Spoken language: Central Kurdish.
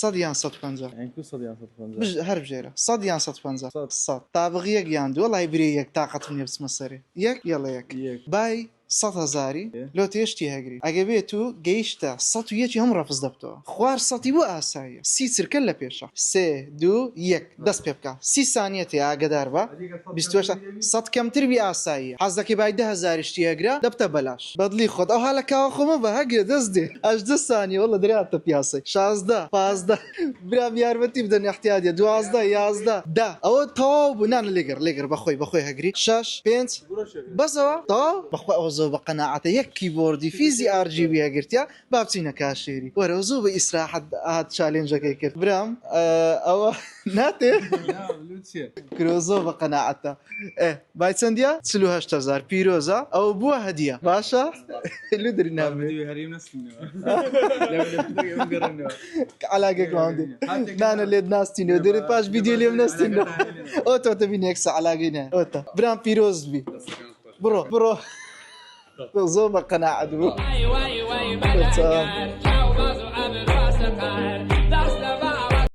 صديان 150 يعني كل صديان 150 بج هرب جيرة صديان 150 صد. صد طابغيك ياندو والله يبري يك طاقة من يبس مصري يك يلا يك يك. باي 100,000 إيه. لو تيشتي هجري اجابيتو جيشتا 100 هم رافز دبتو خوار 100 بو اسايا سي سركل بيشا سي دو يك دس بيبكا 6 ثانية يا قداربا بيستوش 100 كم تربي اسايا حظك باي 10,000 اشتي هجرا دبتا بلاش بدلي خد او هلكا خو ما هجي دزدي اش 10 ثانية والله دريات بياسي 16 15 برام ياربتي بدن احتياجي 12 11 دا او توب نان ليجر بخوي هجري شاش بنت بس هو طب بخوي بقناعته يك كيبوردي في زي ار جي بي هجرتيا بابتينا كاشيري ورزو بإسراحة هاد تشالنج كيكت برام او ناتي لا لوتشي كروزو بقناعته بايت سنديا تسلوها 8000 بيروزا او بوا هديه باشا اللي درنا بدي هريم نسلنا لا بدي نقرنوا علاقك ما عندي نانا اللي ناستينو دير باش فيديو اليوم ناستينو اوتو تبي نكس علاقينا اوتا برام بيروز بي برو زوبة قناعة برو واي واي واي بلد شاو بازو عبد راسك